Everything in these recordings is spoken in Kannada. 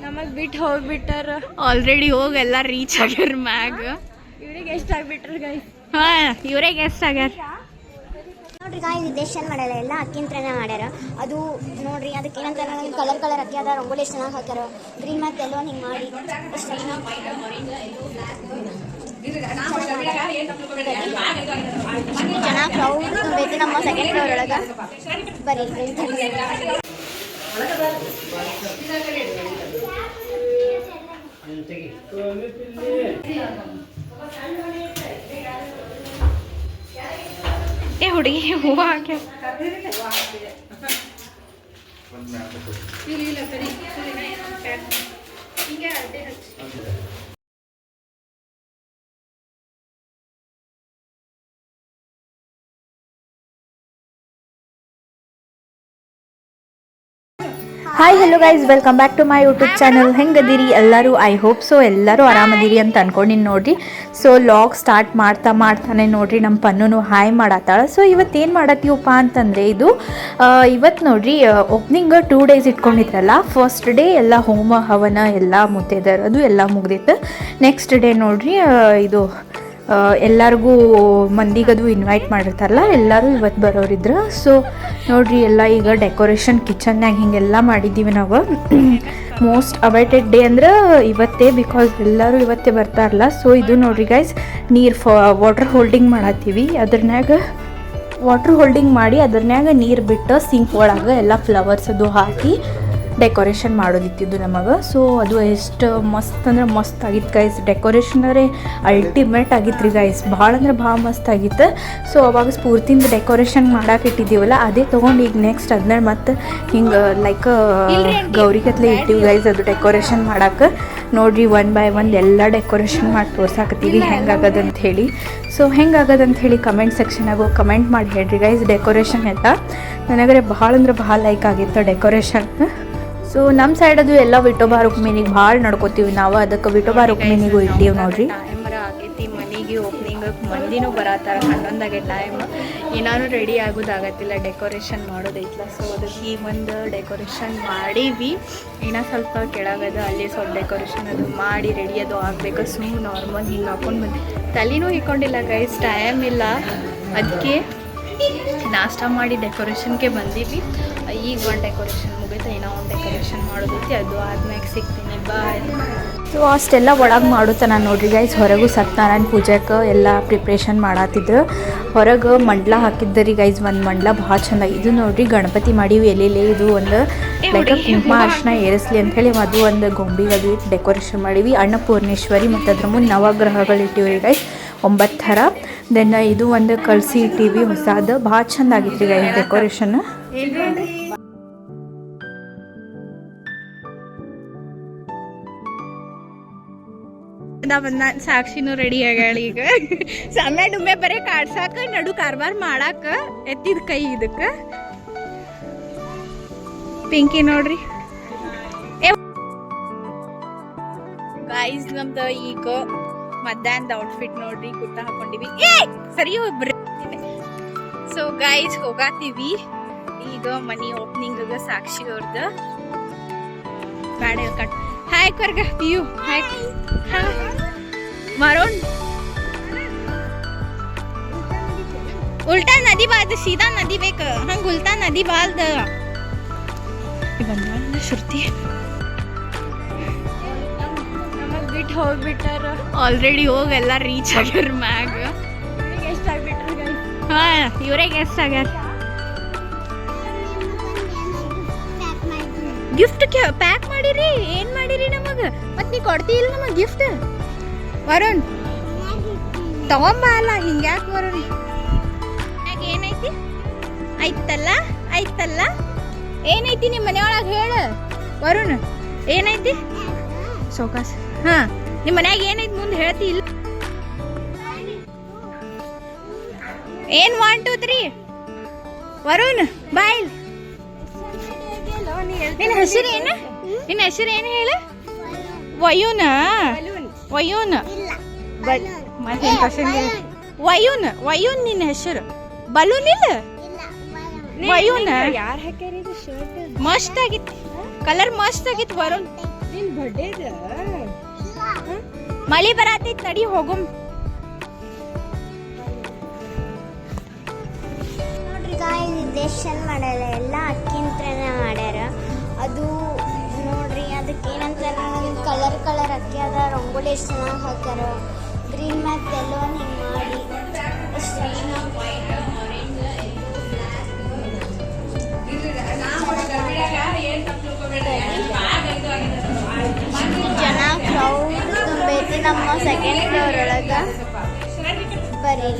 ನಮಗ್ ಬಿಟ್ಟು ಹೋಗ್ಬಿಟ್ಟಾರ. ಆಲ್ರೆಡಿ ಹೋಗಿ ಎಲ್ಲ ರೀಚ್ ಆಗ್ಯಾರ ಮ್ಯಾಗ. ಇವ್ರಿಗೆ ಎಷ್ಟ ಆಗ್ಬಿಟ್ರ ಗೈಸ್? ಹಾ, ಇವ್ರಿಗೆ ಎಷ್ಟ ಆಗ್ಯಾರ ನೋಡ್ರಿ ಗಾಯ್ಸ್. ದೇಶನ್ ಮಾಡಲ್ಲ, ಎಲ್ಲ ಅಕ್ಕಿಂತ್ರನ ಮಾಡ್ಯಾರ. ಅದು ನೋಡ್ರಿ, ಅದಕ್ಕೆ ಏನಂತ ಕಲರ್ ಕಲರ್ ಅಕ್ಕಿ ಅದ. ರಂಗೋಲಿ ಎಷ್ಟು ಚೆನ್ನಾಗಿ ಹಾಕ್ಯಾರ. ಗ್ರೀನ್ ಮತ್ತು ಎಲ್ಲೋ ಹಿಂಗೆ ಮಾಡಿ ಎಷ್ಟು ಚೆನ್ನಾಗಿ ಕ್ರೌಡ್ ತುಂಬೈತಿ ನಮ್ಮ ಸೆಕೆಂಡ್ ಫ್ಲೋರ್ ಒಳಗೆ. ಬರೀ ಏ ಹುಡುಗಿ ಹೂವು ಹಾಕ್ಯ. Hi hello guys, welcome back to my YouTube channel. ಹೆಂಗದಿರಿ ಎಲ್ಲರೂ? ಐ ಹೋಪ್ ಸೊ ಎಲ್ಲರೂ ಆರಾಮದಿರಿ ಅಂತ ಅನ್ಕೊಂಡಿನಿ ನೋಡ್ರಿ. ಸೊ ಲಾಗ್ ಸ್ಟಾರ್ಟ್ ಮಾಡ್ತಾನೆ ನೋಡ್ರಿ ನಮ್ಮ ಪನ್ನು ಹಾಯ್ ಮಾಡತ್ತಾಳ. ಸೊ ಇವತ್ತೇನು ಮಾಡತ್ತೀವಪ್ಪ ಅಂತಂದರೆ ಇವತ್ತು ನೋಡ್ರಿ ಓಪ್ನಿಂಗ್ 2 days ಇಟ್ಕೊಂಡಿದ್ರಲ್ಲ. ಫಸ್ಟ್ ಡೇ ಎಲ್ಲ ಹೋಮ ಹವನ ಎಲ್ಲ ಮುತ್ತೈದೆಯರದು ಎಲ್ಲ ಮುಗ್ದಿತ್ತು. ನೆಕ್ಸ್ಟ್ ಡೇ ನೋಡ್ರಿ ಎಲ್ಲರಿಗೂ ಮಂದಿಗದು ಇನ್ವೈಟ್ ಮಾಡಿರ್ತಾರಲ್ಲ, ಎಲ್ಲರೂ ಇವತ್ತು ಬರೋರಿದ್ರು. ಸೊ ನೋಡ್ರಿ ಎಲ್ಲ ಈಗ ಡೆಕೋರೇಷನ್ ಕಿಚನ್ನಾಗ ಹಿಂಗೆಲ್ಲ ಮಾಡಿದ್ದೀವಿ ನಾವು. ಮೋಸ್ಟ್ ಅವೈಟೆಡ್ ಡೇ ಅಂದ್ರೆ ಇವತ್ತೇ, ಬಿಕಾಸ್ ಎಲ್ಲರೂ ಇವತ್ತೇ ಬರ್ತಾರಲ್ಲ. ಸೊ ಇದು ನೋಡ್ರಿ ಗೈಸ್, ವಾಟರ್ ಹೋಲ್ಡಿಂಗ್ ಮಾಡತ್ತೀವಿ. ವಾಟರ್ ಹೋಲ್ಡಿಂಗ್ ಮಾಡಿ ಅದ್ರನ್ಯಾಗ ನೀರು ಬಿಟ್ಟು ಸಿಂಕ್ ಒಳಗೆ ಎಲ್ಲ ಫ್ಲವರ್ಸ್ ಅದು ಹಾಕಿ ಡೆಕೋರೇಷನ್ ಮಾಡೋದಿತ್ತಿದ್ದು ನಮಗೆ. ಸೊ ಅದು ಎಷ್ಟು ಮಸ್ತ್ ಅಂದ್ರೆ ಮಸ್ತ್ ಆಗಿತ್ತು ಗೈಸ್. ಡೆಕೋರೇಷನರೇ ಅಲ್ಟಿಮೇಟ್ ಆಗಿತ್ತು ರೀ ಗೈಸ್. ಭಾಳ ಅಂದ್ರೆ ಭಾಳ ಮಸ್ತ್ ಆಗಿತ್ತು. ಸೊ ಅವಾಗ ಸ್ಫೂರ್ತಿಯಿಂದ ಡೆಕೋರೇಷನ್ ಮಾಡಕ್ಕೆ ಇಟ್ಟಿದ್ದೀವಲ್ಲ, ಅದೇ ತೊಗೊಂಡು ಈಗ ನೆಕ್ಸ್ಟ್ ಅದನ್ನ ಮತ್ತು ಹಿಂಗೆ ಲೈಕ್ ಗೌರಿಗತ್ಲೆ ಇಟ್ಟಿವಿ ಗೈಸ್ ಅದು ಡೆಕೋರೇಷನ್ ಮಾಡಕ್ಕೆ. ನೋಡಿರಿ 1 by 1 ಎಲ್ಲ ಡೆಕೋರೇಷನ್ ಮಾಡಿ ತೋರ್ಸಾಕತ್ತೀವಿ ಹೆಂಗಾಗದಂತ ಹೇಳಿ. ಸೊ ಹೆಂಗಾಗದಂತ ಹೇಳಿ ಕಮೆಂಟ್ ಸೆಕ್ಷನಾಗ ಕಮೆಂಟ್ ಮಾಡಿ ಹೇಳ್ರಿ ಗೈಸ್. ಡೆಕೋರೇಷನ್ ಎಲ್ಲ ನನಗರೆ ಭಾಳ ಅಂದ್ರೆ ಭಾಳ ಲೈಕ್ ಆಗಿತ್ತು ಡೆಕೋರೇಷನ್. ಸೊ ನಮ್ಮ ಸೈಡ್ ಅದು ಎಲ್ಲ ವಿಠೋಬಾ ರುಕ್ಮಿಣಿಗೆ ಭಾಳ ನಡ್ಕೋತೀವಿ ನಾವು. ಅದಕ್ಕೆ ವಿಠೋಬಾ ರುಕ್ಮಿಣಿಗೂ ಇಟ್ಟೀವಿ ನೋಡ್ರಿ. ಟೈಮರ ಆಗೈತಿ ಮನೆಗೆ ಓಪನಿಂಗ್, ಮಂದಿನೂ ಬರತ್ತಾರ. 11 ಟೈಮ್ ಏನಾದ್ರು ರೆಡಿ ಆಗೋದಾಗತ್ತಿಲ್ಲ, ಡೆಕೋರೇಷನ್ ಮಾಡೋದೈತಲ್ಲ. ಸೊ ಅದಕ್ಕೆ ಈ ಒಂದು ಡೆಕೋರೇಷನ್ ಮಾಡೀವಿ. ಇನ್ನೂ ಸ್ವಲ್ಪ ಕೆಳಗದ ಅಲ್ಲಿ ಸ್ವಲ್ಪ ಡೆಕೋರೇಷನ್ ಅದು ಮಾಡಿ ರೆಡಿ ಅದು ಆಗಬೇಕು. ನಾರ್ಮಲ್ ಹಿಂಗೆ ಹಾಕೊಂಡು ಬಂದು ತಲೆನೂ ಹಿಕ್ಕೊಂಡಿಲ್ಲ ಗೈಸ್, ಟೈಮ್ ಇಲ್ಲ. ಅದಕ್ಕೆ ನಾಷ್ಟ ಮಾಡಿ ಡೆಕೋರೇಷನ್ಗೆ ಬಂದೀವಿ. ಈಗ ಒಂದು ಡೆಕೋರೇಷನ್ ಮುಗಿತು, ಏನೋ ಒಂದು ಡೆಕೋರೇಷನ್ ಮಾಡೋದೈತಿ. ಅದು ಆದ್ಮೇಲೆ ಸಿಗ್ತೀನಿ, ಬಾಯ್. ಸೊ ಅಷ್ಟೆಲ್ಲ ಒಳಗೆ ಮಾಡುತ್ತಾನ ನೋಡ್ರಿ ಗೈಸ್. ಹೊರಗೂ ಸತ್ಯನಾರಾಯಣ ಪೂಜೆಗೆ ಎಲ್ಲ ಪ್ರಿಪ್ರೇಷನ್ ಮಾಡತ್ತಿದ್ರು. ಹೊರಗೆ ಮಂಡ್ಲ ಹಾಕಿದ್ದರಿ ಗೈಸ್. ಒಂದು ಮಂಡ್ಲ ಭಾಳ ಚಂದ. ಇದು ನೋಡ್ರಿ ಗಣಪತಿ ಮಾಡೀವಿ ಎಲೆಲೆ. ಇದು ಒಂದು ಲೈಕ್ ಕುಂಕುಮ ಅರ್ಶನ ಏರಿಸ್ಲಿ ಅಂಥೇಳಿ ಅದು ಒಂದು ಗೊಂಬಿಗೆ ಅದು ಇಟ್ಟು ಡೆಕೋರೇಷನ್ ಮಾಡೀವಿ. ಅನ್ನಪೂರ್ಣೇಶ್ವರಿ ಮತ್ತು ಅದ್ರ ಮುಂದೆ ನವಗ್ರಹಗಳು ಇಟ್ಟಿವಿ ಗೈಸ್, 9 ಥರ. ದೆನ್ ಇದು ಒಂದು ಕಳಸಿ ಇಟ್ಟಿವಿ ಹೊಸದು. ಭಾಳ ಚಂದ ಆಗಿತ್ತು ಗೈಸ್ ಡೆಕೋರೇಷನ್. ಸಾಕ್ಷಿನೂ ರೆಡಿ ಆಗ್ಯಾಳ ಈಗ. ಸಮಯ ಡುಮ್ಮೆ ಬರೀ ಕಾಡ್ಸಾಕ, ನಡು ಕಾರ್ಬಾರ್ ಮಾಡಾಕ ಎತ್ತಿದ ಕೈ ಇದಕ್ಕೆ. ಪಿಂಕಿ ನೋಡ್ರಿ ಗೈಸ್, ನಮ್ದು ಈಗ ಮಧ್ಯಾಹ್ನದ ಔಟ್ಫಿಟ್ ನೋಡ್ರಿ. ಕುರ್ತಾ ಹಾಕೊಂಡಿವಿ. ಸರಿ ಒಬ್ರು. ಸೊ ಗೈಸ್ ಹೋಗಾತೀವಿ ಈಗ ಮನಿ ಓಪನಿಂಗ್. ಸಾಕ್ಷಿ ಅವ್ರದ್ದು ಬ್ಯಾಡ ಕಟ್ ಹಾಯ್ ಕರ್ಗ ಪಿಯು ಹಾಯ್. ಮರೋನ್ ಉಲ್ಟಾ ನದಿ ಬಾದ, ಸೀದಾ ನದಿ ಬೇಕು. ಹಂಗ ಉಲ್ಟಾ ನದಿ ಬಾಲ್ದ ಬಂದ ಶ್ರುತಿ. ನಮಗ್ ಬಿಟ್ಟು ಹೋಗ್ಬಿಟ್ಟಾರ. ಆಲ್ರೆಡಿ ಹೋಗಿ ಎಲ್ಲ ರೀಚ್ ಆಗ್ಯಾರ ಮ್ಯಾಗ. ಇವ್ರಿಗೆ ಎಷ್ಟ ಆಗ್ಬಿಟ್ರ ಗೈಸ್? ಹಾ, ಇವ್ರಿಗೆ ಎಷ್ಟ ಆಗ್ಯಾರ. ಗಿಫ್ಟ್ ಪ್ಯಾಕ್ ಮಾಡಿರಿ. ಏನ್ ಮಾಡಿರಿ ನಮಗ? ಮತ್ ನೀ ಕೊಡ್ತಿ ಇಲ್ಲ ನಮಗ್ ಗಿಫ್ಟ್? ವರುಣ್ ತಗೊಂಬ ಅಲ್ಲ, ಹಿಂಗ್ಯಾಕ್ ವರುಣ್? ಏನೈತಿ? ಐತಲ್ಲ ಏನೈತಿ ನಿಮ್ಮ ಮನೆಯೊಳಗೆ ಹೇಳ ವರುಣ್. ಏನೈತಿ ಸೋಕಾಸ್? ಹಾ, ನಿಮ್ಮ ಮನ್ಯಾಗ ಏನೈತಿ ಮುಂದೆ ಹೇಳ್ತಿ ಇಲ್ಲ? ಏನ್ 1 2 3 ವರುಣ್ ಬಾಯ್. ನಿನ್ನ ಹೆಸರು ಏನು? ಹೇಳು. ವಯುನ ವಯುನ್ ವಯುನ್ ನಿನ್ನ ಹೆಸರು. ಬಲೂನ್ ಇಲ್ಲ ವಯುನ್. ಯಾರು ಹಾಕ್ಯಾರ ಇದು ಶರ್ಟ್? ಮಸ್ತ್ ಆಗಿತ್ತು. ಕಲರ್ ಮಸ್ತ್ ಆಗಿತ್ತು ವರುಣ್. ನಿನ್ ಬರ್ಡೇ ಮಳಿ ಬರತೈತಿ ನಡಿ ಹೋಗುಮ್. ನೋಡ್ರಿ ಗಾಯ್ಸ್ ಡೆಕೋರೇಷನ್ ಮಾಡಲ್ಲ ಎಲ್ಲ ಅಕ್ಕಿಂತ್ರನೇ ಮಾಡ್ಯಾರ. ಅದು ನೋಡ್ರಿ ಅದಕ್ಕೆ ಏನಂತ ಕಲರ್ ಅಕ್ಕಿ ಅದ. ರಂಗೋಲಿ ಎಷ್ಟು ಚೆನ್ನಾಗಿ ಹಾಕ್ಯಾರ. ಗ್ರೀನ್ ಮತ್ತು ಎಲ್ಲೋ ಹಿಂಗೆ ಮಾಡಿ ಎಷ್ಟು ಜನ ಕ್ರೌಡ್ ತುಂಬೈತಿ ನಮ್ಮ ಸೆಕೆಂಡ್ ಫ್ಲೋರ್ ಒಳಗೆ. ಬರೀ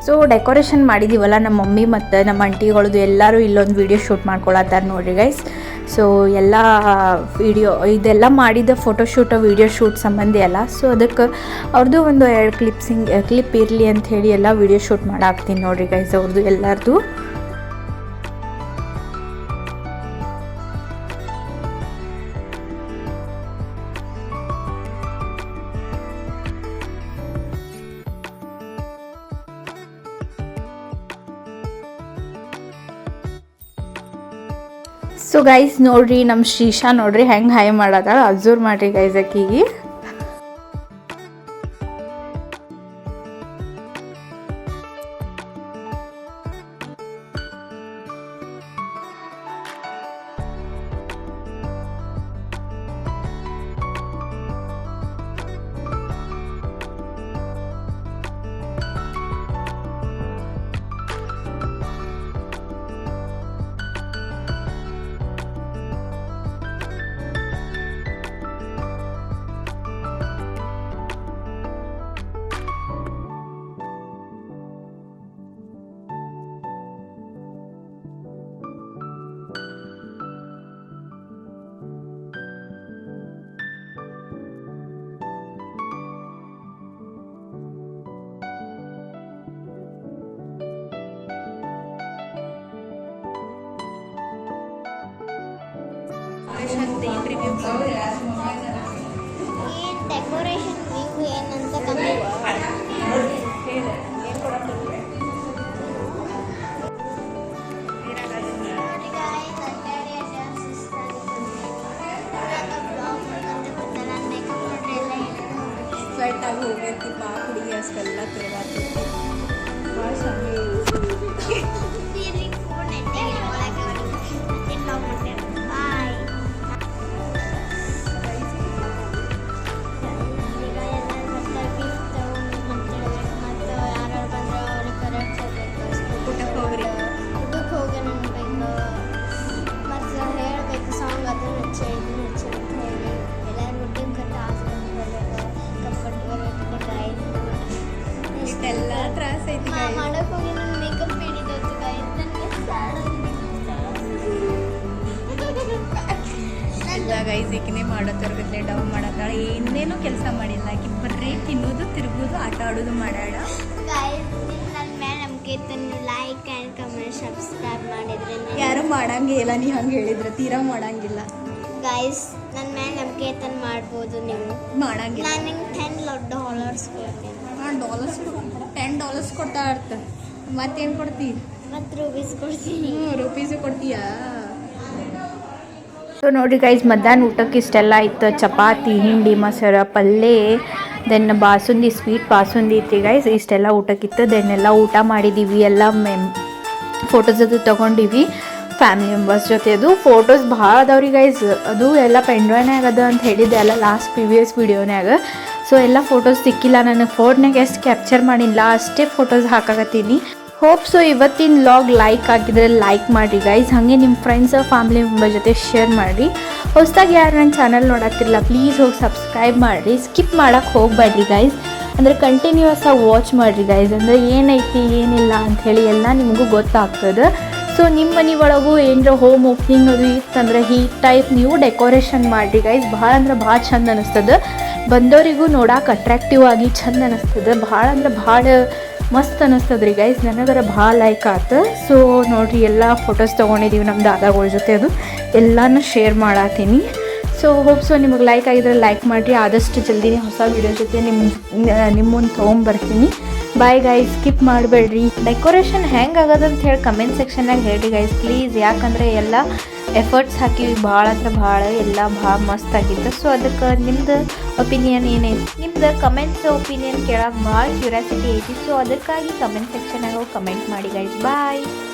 ಸೊ ಡೆಕೋರೇಷನ್ ಮಾಡಿದ್ದೀವಲ್ಲ ನಮ್ಮ ಮಮ್ಮಿ ಮತ್ತು ನಮ್ಮ ಆಂಟಿಗಳದ್ದು ಎಲ್ಲರೂ ಇಲ್ಲೊಂದು ವೀಡಿಯೋ ಶೂಟ್ ಮಾಡ್ಕೊಳತ್ತಾರೆ ನೋಡಿರಿ ಗೈಸ್. ಸೊ ಎಲ್ಲ ವಿಡಿಯೋ ಇದೆಲ್ಲ ಮಾಡಿದ ಫೋಟೋಶೂಟ್ ವೀಡಿಯೋ ಶೂಟ್ ಸಂಬಂಧಿ ಅಲ್ಲ. ಸೊ ಅದಕ್ಕೆ ಅವ್ರದ್ದು ಒಂದು 2 ಕ್ಲಿಪ್ ಇರಲಿ ಅಂತ ಹೇಳಿ ಎಲ್ಲ ವೀಡಿಯೋ ಶೂಟ್ ಮಾಡಾಕ್ತೀನಿ ನೋಡಿರಿ ಗೈಸ್ ಅವ್ರದ್ದು ಎಲ್ಲರದು. ಸೊ ಗೈಸ್ ನೋಡ್ರಿ ನಮ್ಮ ಶ್ರೀಶಾ ನೋಡ್ರಿ ಹೆಂಗೆ ಹಾಯ್ ಮಾಡತ್ತಾಳ. ಅಬ್ಸರ್ವ್ ಮಾಡ್ರಿ ಗೈಸ್ ಆಕಿಗೆ. ಈ ಡೆಕೋರೇಷನ್ ವ್ಯೂ ಏನಂತ ಕಮ್ಮಿ ಸ್ವೆಟ್ ಆಗಿ ಹೋಗೈತಿ ಬಾ ಹುಡುಗಿ ಅಷ್ಟೆಲ್ಲ ತಿರುಗಾಡ್ತೈತಿ. ಭಾಳ ಎಲ್ಲ ತ್ರಾಸ ಐತಿ ಮಾಡಕ್ ಹೋಗಿ ನನ್ನ ಮೇಕಪ್ ಹಿಡಿದೋತು ಎಲ್ಲ ಗೈಸ್ ಈಕಿನೇ ಮಾಡೋತ್ತರ್ಗತ್ಲೆ ಡವ್ ಮಾಡತ್ತಾಳ. ಏನೇನು ಕೆಲಸ ಮಾಡಿಲ್ಲ ಆಕಿ ಬರ್ರಿ ತಿನ್ನೋದು ತಿರುಗೋದು ಆಟ ಆಡೋದು ಮಾಡ್ಯಾಳ. ನನ್ನ ಮೇಲೆ ನಮ್ಗೆ ಲೈಕ್ ಆ್ಯಂಡ್ ಕಮೆಂಟ್ ಸಬ್ಸ್ಕ್ರೈಬ್ ಮಾಡಿದ್ರೆ ಯಾರು ಮಾಡಂಗಿಲ್ಲ. ನೀ ಹಂಗೆ ಹೇಳಿದ್ರೆ ತೀರಾ ಮಾಡಂಗಿಲ್ಲ. ಗೈಸ್ ನನ್ನ ಮೇಲೆ ನಂಬಿಕೆ ತಂದು ಮಾಡ್ಬೋದು ನೀವು. ಮಾಡಂಗಿಲ್ಲ. ನಾನು ನಿಂಗೆ $10 ಕೊಡ್ತೀನಿ. $10 ಕೊಡ್ತಾ ಇರ್ತಾರೆ. ಮತ್ತೇನು ಕೊಡ್ತೀವಿ? ಮತ್ತು ರೂಪೀಸ್ ಕೊಡ್ತೀನಿ. ರೂಪೀಸು ಕೊಡ್ತೀಯಾ? ಸೊ ನೋಡಿರಿ ಗೈಸ್ ಮಧ್ಯಾಹ್ನ ಊಟಕ್ಕೆ ಇಷ್ಟೆಲ್ಲ ಇತ್ತು. ಚಪಾತಿ, ಹಿಂಡಿ, ಮೊಸರು, ಪಲ್ಯ, ದೆನ್ ಬಾಸುಂದಿ, ಸ್ವೀಟ್ ಬಾಸುಂದಿ ಇತ್ತು ಗೈಸ್. ಇಷ್ಟೆಲ್ಲ ಊಟಕ್ಕಿತ್ತು. ದೆನ್ ಎಲ್ಲ ಊಟ ಮಾಡಿದ್ದೀವಿ. ಎಲ್ಲ ಫೋಟೋಸ್ ಅದು ತೊಗೊಂಡಿವಿ ಫ್ಯಾಮಿಲಿ ಮೆಂಬರ್ಸ್ ಜೊತೆ. ಅದು ಫೋಟೋಸ್ ಭಾಳ ಅದಾವ್ರಿ ಗೈಸ್. ಅದು ಎಲ್ಲ ಪೆಂಡ್ರೈವ್ನಾಗ ಅದ ಅಂತ ಹೇಳಿದ್ದೆ ಅಲ್ಲ ಲಾಸ್ಟ್ ಪ್ರಿವಿಯಸ್ ವಿಡಿಯೋನ್ಯಾಗ. ಸೊ ಎಲ್ಲ ಫೋಟೋಸ್ ಸಿಕ್ಕಿಲ್ಲ ನನಗೆ. ಫೋನ್ನಾಗ ಎಷ್ಟು ಕ್ಯಾಪ್ಚರ್ ಮಾಡಿಲ್ಲ ಅಷ್ಟೇ ಫೋಟೋಸ್ ಹಾಕಾಕತ್ತೀನಿ. ಹೋಪ್ ಸೊ ಇವತ್ತಿನ ವ್ಲಾಗ್ ಲೈಕ್ ಆಗಿದ್ರೆ ಲೈಕ್ ಮಾಡಿರಿ ಗೈಸ್. ಹಾಗೆ ನಿಮ್ಮ ಫ್ರೆಂಡ್ಸ್ ಫ್ಯಾಮಿಲಿ ಮೆಂಬರ್ ಜೊತೆ ಶೇರ್ ಮಾಡಿರಿ. ಹೊಸದಾಗಿ ಯಾರು ನನ್ನ ಚಾನಲ್ ನೋಡತ್ತಿರಲ್ಲ ಪ್ಲೀಸ್ ಹೋಗಿ ಸಬ್ಸ್ಕ್ರೈಬ್ ಮಾಡಿರಿ. ಸ್ಕಿಪ್ ಮಾಡೋಕ್ಕೆ ಹೋಗಬೇಡ್ರಿ ಗೈಸ್. ಅಂದರೆ ಕಂಟಿನ್ಯೂಸ್ ಆಗಿ ವಾಚ್ ಮಾಡಿರಿ ಗೈಸ್. ಅಂದರೆ ಏನೈತಿ ಏನಿಲ್ಲ ಅಂಥೇಳಿ ಎಲ್ಲ ನಿಮಗೂ ಗೊತ್ತಾಗ್ತದೆ. ಸೊ ನಿಮ್ಮ ಮನೆ ಒಳಗೂ ಏನರ ಹೋಮ್ ಓಪನಿಂಗ್ ಅದು ಇತ್ತಂದ್ರೆ ಈ ಟೈಪ್ ನೀವು ಡೆಕೋರೇಷನ್ ಮಾಡಿರಿ ಗೈಸ್. ಭಾಳ ಅಂದ್ರೆ ಭಾಳ ಚಂದ ಅನ್ನಿಸ್ತದೆ. ಬಂದವರಿಗೂ ನೋಡಕ್ಕೆ ಅಟ್ರಾಕ್ಟಿವ್ ಆಗಿ ಚಂದ ಅನ್ನಿಸ್ತದೆ. ಭಾಳ ಅಂದ್ರೆ ಭಾಳ ಮಸ್ತ್ ಅನ್ನಿಸ್ತದೆ ರೀ ಗೈಸ್. ನನಗರ ಭಾಳ ಲೈಕ್ ಆಯ್ತು. ಸೊ ನೋಡಿರಿ ಎಲ್ಲ ಫೋಟೋಸ್ ತೊಗೊಂಡಿದ್ದೀವಿ ನಮ್ಮ ದಾದಾಗಳ ಜೊತೆ. ಅದು ಎಲ್ಲನೂ ಶೇರ್ ಮಾಡತ್ತೀನಿ. ಸೊ ಹೋಪ್ ಸೊ ನಿಮಗೆ ಲೈಕ್ ಆಗಿದ್ರೆ ಲೈಕ್ ಮಾಡಿರಿ. ಆದಷ್ಟು ಜಲ್ದಿನೇ ಹೊಸ ವೀಡಿಯೋ ಜೊತೆ ನಿಮ್ಮ ಮುಂದೆ ತೊಗೊಂಬರ್ತೀನಿ. Bye guys. ಸ್ಕಿಪ್ ಮಾಡಬೇಡ್ರಿ. ಡೆಕೋರೇಷನ್ ಹೆಂಗೆ ಆಗದಂತ ಹೇಳಿ ಕಮೆಂಟ್ ಸೆಕ್ಷನ್ನಾಗ ಹೇಳ್ರಿ ಗೈಸ್ ಪ್ಲೀಸ್. ಯಾಕಂದರೆ ಎಲ್ಲ ಎಫರ್ಟ್ಸ್ ಹಾಕಿವಿ ಭಾಳ ಅಂದ್ರೆ ಭಾಳ ಎಲ್ಲ ಭಾಳ ಮಸ್ತ್ ಆಗಿತ್ತು. ಸೊ ಅದಕ್ಕೆ ನಿಮ್ದು ಒಪಿನಿಯನ್ ಏನೈತಿ, ನಿಮ್ದು ಕಮೆಂಟ್ಸ್ ಒಪಿನಿಯನ್ ಕೇಳೋಕೆ ಭಾಳ ಕ್ಯೂರಿಯಾಸಿಟಿ ಐತಿ. ಸೊ ಅದಕ್ಕಾಗಿ ಕಮೆಂಟ್ ಸೆಕ್ಷನಾಗ ಕಮೆಂಟ್ ಮಾಡಿ ಗೈಸ್. ಬಾಯ್.